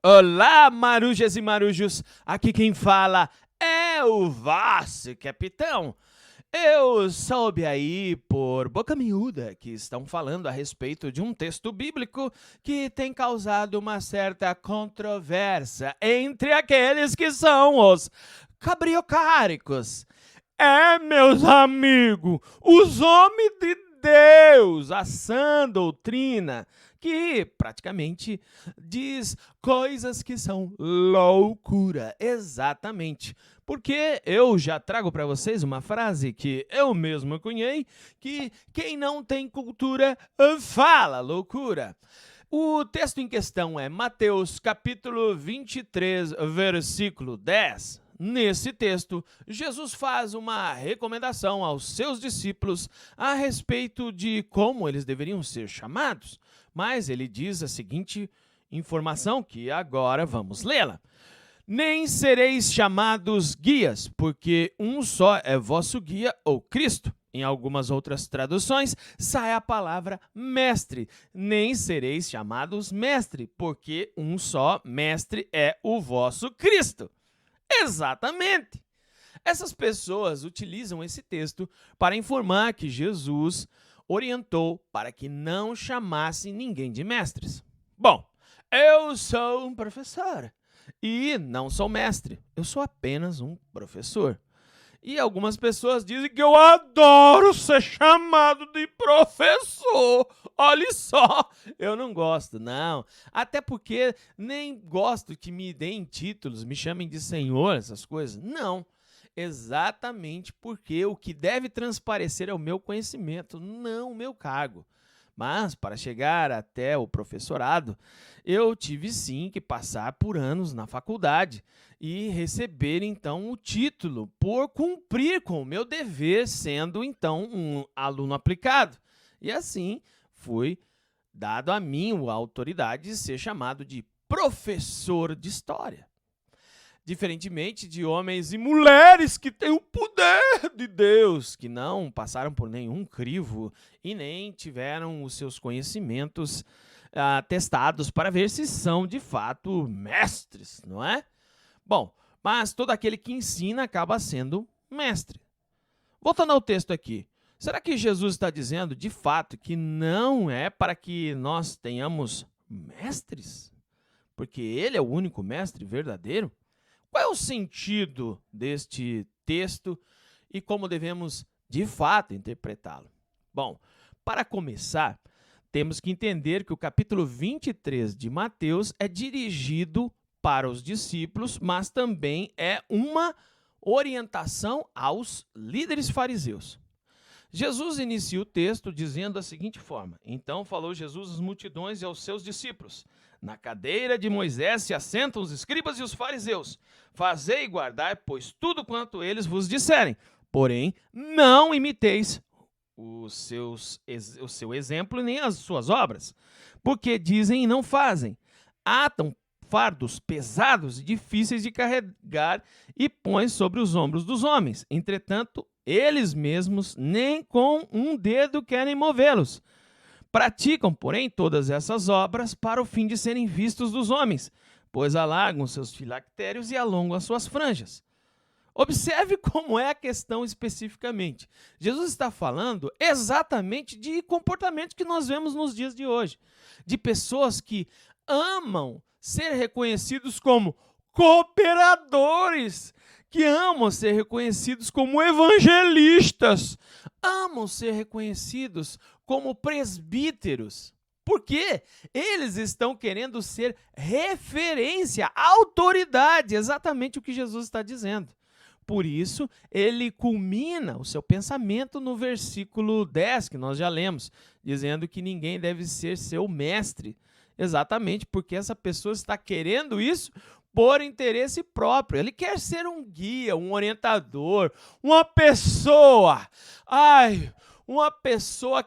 Olá, marujas e marujos, aqui quem fala é o vosso capitão. Eu soube aí por boca miúda que estão falando a respeito de um texto bíblico que tem causado uma certa controvérsia entre aqueles que são os cabriocáricos. Meus amigos, os homens de Deus, a sã doutrina, que praticamente diz coisas que são loucura, exatamente. Porque eu já trago para vocês uma frase que eu mesmo cunhei, que quem não tem cultura fala loucura. O texto em questão é Mateus capítulo 23, versículo 10. Nesse texto, Jesus faz uma recomendação aos seus discípulos a respeito de como eles deveriam ser chamados, mas ele diz a seguinte informação que agora vamos lê-la. Nem sereis chamados guias, porque um só é vosso guia, ou Cristo. Em algumas outras traduções, sai a palavra mestre. Nem sereis chamados mestre, porque um só mestre é o vosso Cristo. Exatamente! Essas pessoas utilizam esse texto para informar que Jesus orientou para que não chamassem ninguém de mestres. Bom, eu sou um professor e não sou mestre, eu sou apenas um professor. E algumas pessoas dizem que eu adoro ser chamado de professor. Olha só, eu não gosto, não. Até porque nem gosto que me deem títulos, me chamem de senhor, essas coisas. Não. Exatamente porque o que deve transparecer é o meu conhecimento, não o meu cargo. Mas, para chegar até o professorado, eu tive sim que passar por anos na faculdade e receber, então, o título por cumprir com o meu dever, sendo, então, um aluno aplicado. E assim, fui dado a mim a autoridade de ser chamado de professor de história. Diferentemente de homens e mulheres que têm o poder de Deus, que não passaram por nenhum crivo e nem tiveram os seus conhecimentos testados para ver se são de fato mestres, não é? Bom, mas todo aquele que ensina acaba sendo mestre. Voltando ao texto aqui, será que Jesus está dizendo de fato que não é para que nós tenhamos mestres? Porque ele é o único mestre verdadeiro? Qual é o sentido deste texto e como devemos, de fato, interpretá-lo? Bom, para começar, temos que entender que o capítulo 23 de Mateus é dirigido para os discípulos, mas também é uma orientação aos líderes fariseus. Jesus inicia o texto dizendo da seguinte forma: Então falou Jesus às multidões e aos seus discípulos: Na cadeira de Moisés se assentam os escribas e os fariseus. Fazei e guardai, pois tudo quanto eles vos disserem. Porém, não imiteis o seu exemplo nem as suas obras, porque dizem e não fazem. Atam fardos pesados e difíceis de carregar e põem sobre os ombros dos homens. Entretanto, eles mesmos nem com um dedo querem movê-los. Praticam, porém, todas essas obras para o fim de serem vistos dos homens, pois alargam seus filactérios e alongam as suas franjas. Observe como é a questão especificamente. Jesus está falando exatamente de comportamentos que nós vemos nos dias de hoje, de pessoas que amam ser reconhecidos como cooperadores, que amam ser reconhecidos como evangelistas, amam ser reconhecidos como presbíteros. Porque eles estão querendo ser referência, autoridade, exatamente o que Jesus está dizendo. Por isso, ele culmina o seu pensamento no versículo 10, que nós já lemos, dizendo que ninguém deve ser seu mestre, exatamente porque essa pessoa está querendo isso por interesse próprio. Ele quer ser um guia, um orientador, uma pessoa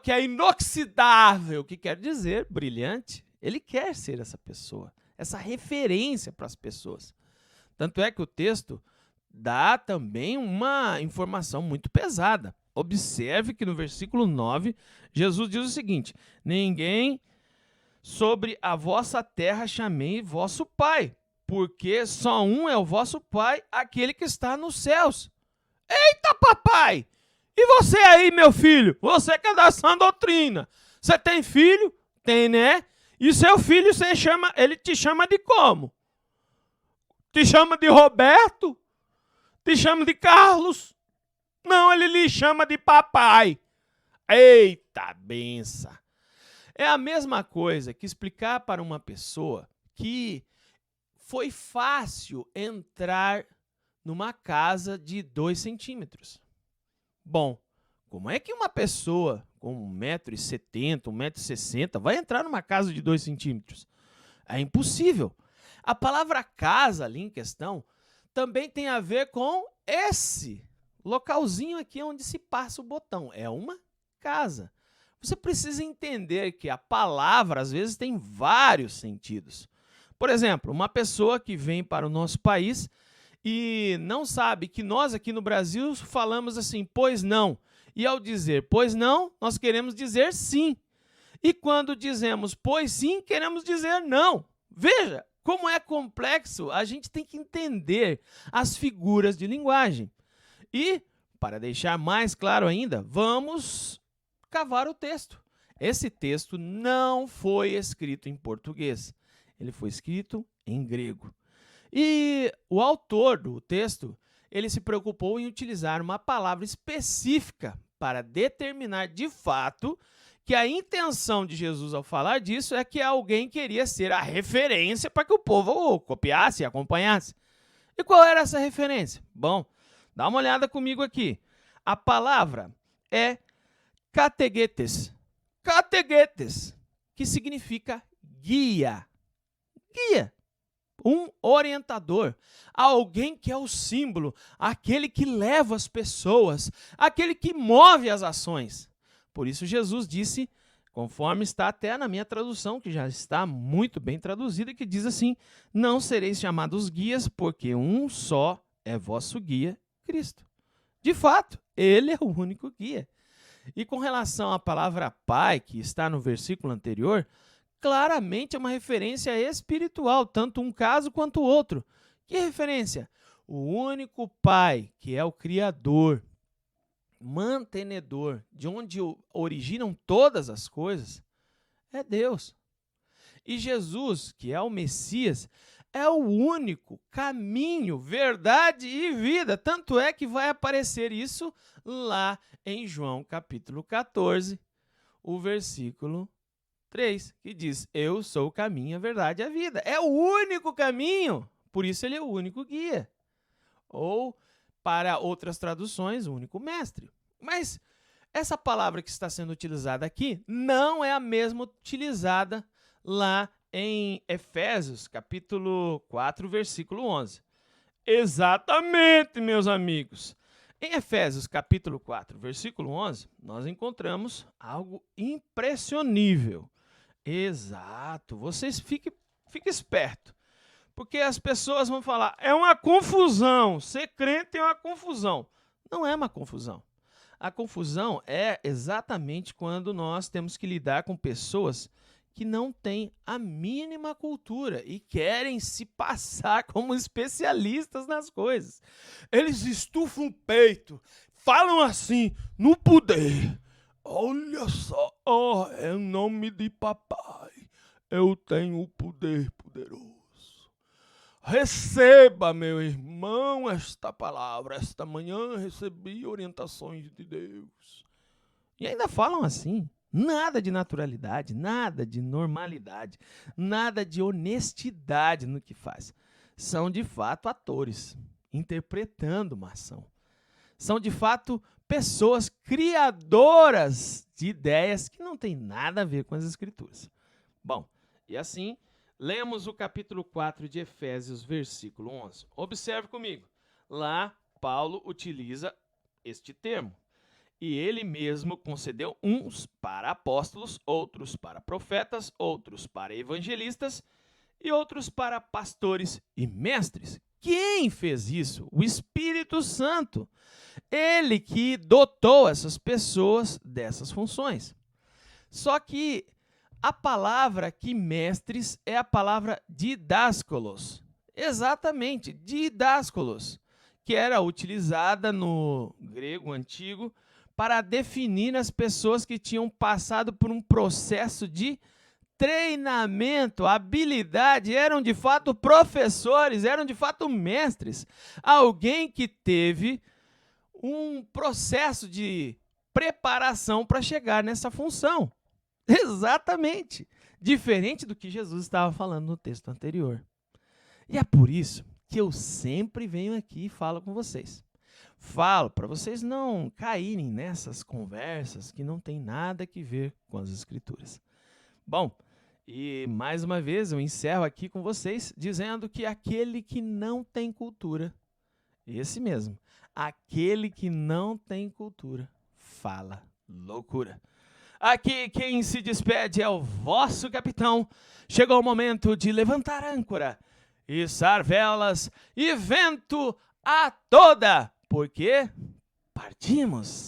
que é inoxidável, que quer dizer brilhante. Ele quer ser essa pessoa, essa referência para as pessoas. Tanto é que o texto dá também uma informação muito pesada. Observe que no versículo 9, Jesus diz o seguinte: ninguém Sobre a vossa terra chamei vosso Pai, porque só um é o vosso Pai, aquele que está nos céus. Eita, papai! E você aí, meu filho? Você que é da sã doutrina. Você tem filho? Tem, né? E seu filho, ele te chama de como? Te chama de Roberto? Te chama de Carlos? Não, ele lhe chama de papai. Eita, benção! É a mesma coisa que explicar para uma pessoa que foi fácil entrar numa casa de 2 centímetros. Bom, como é que uma pessoa com 1,70 m, 1,60 m vai entrar numa casa de 2 centímetros? É impossível. A palavra casa ali em questão também tem a ver com esse localzinho aqui onde se passa o botão. É uma casa. Você precisa entender que a palavra, às vezes, tem vários sentidos. Por exemplo, uma pessoa que vem para o nosso país e não sabe que nós aqui no Brasil falamos assim, pois não. E ao dizer pois não, nós queremos dizer sim. E quando dizemos pois sim, queremos dizer não. Veja como é complexo, a gente tem que entender as figuras de linguagem. E, para deixar mais claro ainda, vamos cavar o texto. Esse texto não foi escrito em português, ele foi escrito em grego. E o autor do texto, ele se preocupou em utilizar uma palavra específica para determinar de fato que a intenção de Jesus ao falar disso é que alguém queria ser a referência para que o povo o copiasse e acompanhasse. E qual era essa referência? Bom, dá uma olhada comigo aqui. A palavra é catequetes. Catequetes, que significa guia. Guia. Um orientador, alguém que é o símbolo, aquele que leva as pessoas, aquele que move as ações. Por isso Jesus disse, conforme está até na minha tradução, que já está muito bem traduzida, que diz assim, não sereis chamados guias, porque um só é vosso guia, Cristo. De fato, ele é o único guia. E com relação à palavra pai, que está no versículo anterior, claramente é uma referência espiritual, tanto um caso quanto o outro. Que referência? O único Pai, que é o Criador, mantenedor, de onde originam todas as coisas, é Deus. E Jesus, que é o Messias, é o único caminho, verdade e vida. Tanto é que vai aparecer isso lá em João capítulo 14, o versículo 3, que diz, eu sou o caminho, a verdade e a vida. É o único caminho, por isso ele é o único guia. Ou, para outras traduções, o único mestre. Mas essa palavra que está sendo utilizada aqui não é a mesma utilizada lá em Efésios, capítulo 4, versículo 11. Exatamente, meus amigos. Em Efésios, capítulo 4, versículo 11, nós encontramos algo impressionível. Exato, vocês fiquem esperto, porque as pessoas vão falar, é uma confusão, ser crente é uma confusão. Não é uma confusão. A confusão é exatamente quando nós temos que lidar com pessoas que não têm a mínima cultura e querem se passar como especialistas nas coisas. Eles estufam o peito, falam assim, no poder. Olha só, em nome de papai, eu tenho o poder poderoso. Receba, meu irmão, esta palavra. Esta manhã recebi orientações de Deus. E ainda falam assim. Nada de naturalidade, nada de normalidade, nada de honestidade no que faz. São, de fato, atores interpretando uma ação. São, de fato, pessoas criadoras de ideias que não têm nada a ver com as Escrituras. Bom, e assim, lemos o capítulo 4 de Efésios, versículo 11. Observe comigo. Lá, Paulo utiliza este termo. E ele mesmo concedeu uns para apóstolos, outros para profetas, outros para evangelistas e outros para pastores e mestres. Quem fez isso? O Espírito Santo. Ele que dotou essas pessoas dessas funções. Só que A palavra aqui, mestres, é a palavra didáskolos. Exatamente, didáskolos, que era utilizada no grego antigo para definir as pessoas que tinham passado por um processo de treinamento, habilidade, eram de fato professores, eram de fato mestres. Alguém que teve um processo de preparação para chegar nessa função. Exatamente. Diferente do que Jesus estava falando no texto anterior. E é por isso que eu sempre venho aqui e falo com vocês. Falo para vocês não caírem nessas conversas que não tem nada a ver com as Escrituras. Bom, e mais uma vez eu encerro aqui com vocês dizendo que aquele que não tem cultura, esse mesmo, aquele que não tem cultura, fala loucura. Aqui quem se despede é o vosso capitão. Chegou o momento de levantar âncora, içar velas e vento a toda, porque partimos.